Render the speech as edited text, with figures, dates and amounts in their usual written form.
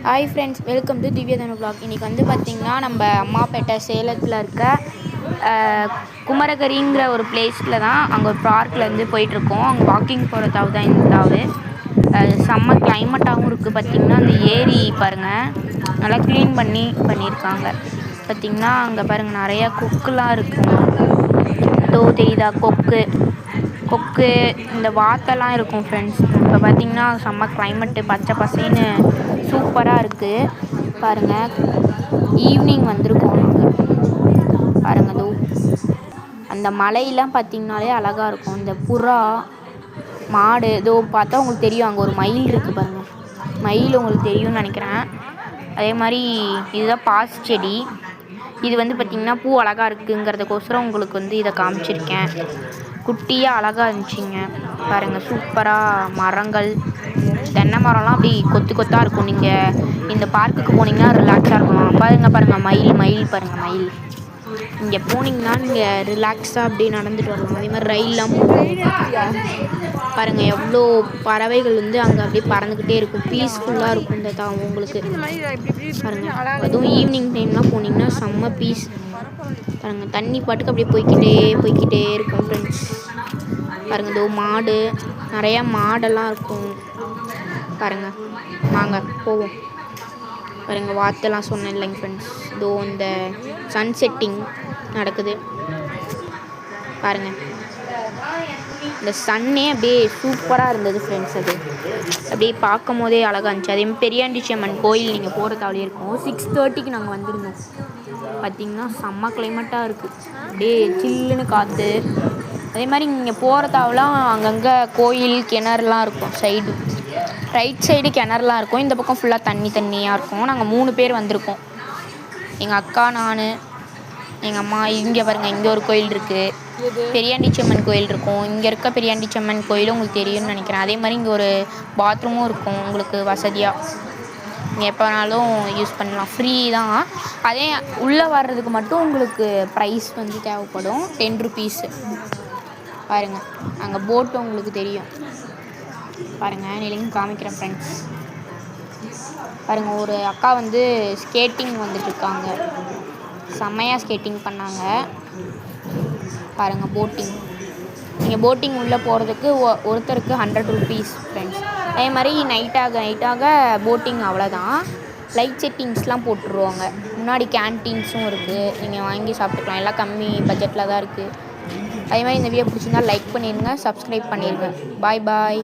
Hi friends, welcome to Divyathanu vlog. இன்றைக்கி வந்து பார்த்திங்கன்னா நம்ம அம்மாப்பேட்டை சேலத்தில் இருக்க குமரகிரிங்கிற ஒரு பிளேஸில் தான் அங்கே ஒரு பார்க்கில் வந்து போயிட்டுருக்கோம். அங்கே வாக்கிங் போகிற தாவு தான் இந்த தாவு. செம்ம கிளைமேட்டாகவும் இருக்குது. பார்த்திங்கன்னா அந்த ஏரி பாருங்கள், நல்லா க்ளீன் பண்ணியிருக்காங்க. பார்த்திங்கன்னா அங்கே பாருங்கள் நிறையா கொக்குலாம் இருக்கும். தெரியுதா கொக்கு இந்த வாத்தெல்லாம் இருக்கும் ஃப்ரெண்ட்ஸ். இப்போ பார்த்திங்கன்னா செம்ம கிளைமேட்டு, பச்சை பசேன்னு சூப்பராக இருக்குது. பாருங்கள், ஈவினிங் வந்திருக்கோம். பாருங்கள், அந்த மலையெல்லாம் பார்த்திங்கனாலே அழகாக இருக்கும். இந்த புறா, மாடு பார்த்தா உங்களுக்கு தெரியும். அங்கே ஒரு மயில் இருக்குது பாருங்கள், மயில் உங்களுக்கு தெரியும்னு நினைக்கிறேன். அதே மாதிரி இதுதான் பாசி செடி. இது வந்து பார்த்திங்கன்னா பூ அழகாக இருக்குங்கிறதுக்கோசரம் உங்களுக்கு வந்து இதை காமிச்சிருக்கேன். குட்டியாக அழகாக இருந்துச்சுங்க. பாருங்கள், சூப்பராக மரங்கள், தென்னை மரம்லாம் அப்படி கொத்தாக இருக்கும். நீங்கள் இந்த பார்க்குக்கு போனீங்கன்னா ரிலாக்ஸாக இருக்கும். பாருங்கள் மயில் பாருங்கள். இங்கே போனீங்கன்னா நீங்கள் ரிலாக்ஸாக அப்படியே நடந்துட்டு வரலாம். அதே மாதிரி ரயிலெலாம் பாருங்கள், எவ்வளோ பறவைகள் வந்து அங்கே அப்படியே பறந்துக்கிட்டே இருக்கும். பீஸ்ஃபுல்லாக இருக்கும் இந்த உங்களுக்கு பாருங்கள். அதுவும் ஈவினிங் டைம்லாம் போனீங்கன்னா செம்ம பீஸ். பாருங்கள், தண்ணி பாட்டுக்கு அப்படியே போய்க்கிட்டே இருக்கும் ஃப்ரெண்ட்ஸ். பாருங்கள், மாடு, நிறையா மாடெல்லாம் இருக்கும். பாருங்கள், வாங்க போவோம். பாருங்கள், வாத்தெல்லாம் சொன்னேன் இல்லைங்க ஃப்ரெண்ட்ஸ். இந்த சன் செட்டிங் நடக்குது பாருங்கள். இந்த சன்னே அப்படியே சூப்பராக இருந்தது ஃப்ரெண்ட்ஸ். அது அப்படியே பார்க்கும் போதே அழகாக இருந்துச்சு. அதே மாதிரி பெரியாண்டிச்சியம்மன் கோயில் நீங்கள் போகிற தாவலே இருக்கும். 6:30க்கு நாங்கள் வந்திருந்தோம். பார்த்திங்கன்னா செம்ம கிளைமேட்டாக இருக்குது. அப்படியே சில்லுன்னு காற்று. அதே மாதிரி இங்கே போகிற தாவலாம் அங்கங்கே கோயில், கிணறுலாம் இருக்கும். ரைட் சைடு கிணறுலாம் இருக்கும். இந்த பக்கம் ஃபுல்லாக தண்ணியாக இருக்கும். நாங்கள் 3 பேர் வந்திருக்கோம். எங்கள் அக்கா, நான், எங்கள் அம்மா. இங்கே பாருங்கள், இங்கே ஒரு கோயில் இருக்குது, பெரியாண்டிச்சியம்மன் கோயில் இருக்கும். இங்கே இருக்க பெரியாண்டிச்சியம்மன் கோயில் உங்களுக்கு தெரியும்னு நினைக்கிறேன். அதே மாதிரி இங்கே ஒரு பாத்ரூமும் இருக்கும் உங்களுக்கு வசதியாக. நீங்கள் எப்போ வேணாலும் யூஸ் பண்ணலாம், ஃப்ரீ தான். அதே உள்ளே வர்றதுக்கு மட்டும் உங்களுக்கு ப்ரைஸ் வந்து தேவைப்படும், 10 rupees. பாருங்கள், அங்கே போட்டு உங்களுக்கு தெரியும். பாருங்கள், நிலைங்க காமிக்கிறேன் ஃப்ரெண்ட்ஸ். பாருங்கள், ஒரு அக்கா வந்து ஸ்கேட்டிங் வந்துட்டுருக்காங்க. செம்மையாக ஸ்கேட்டிங் பண்ணாங்க. பாருங்கள், போட்டிங். நீங்கள் போட்டிங் உள்ளே போகிறதுக்கு ஒருத்தருக்கு 100 rupees ஃப்ரெண்ட்ஸ். அதே மாதிரி நைட்டாக போட்டிங் அவ்வளோதான். லைட் செட்டிங்ஸ்லாம் போட்டுருவாங்க. முன்னாடி கேன்டீன்ஸும் இருக்குது, நீங்கள் வாங்கி சாப்பிட்டுக்கலாம். எல்லாம் கம்மி பட்ஜெட்டில் தான் இருக்குது. அதே மாதிரி இந்த வீடியோ பிடிச்சிருந்தா லைக் பண்ணிடுங்க, சப்ஸ்கிரைப் பண்ணிடுங்க. பாய்.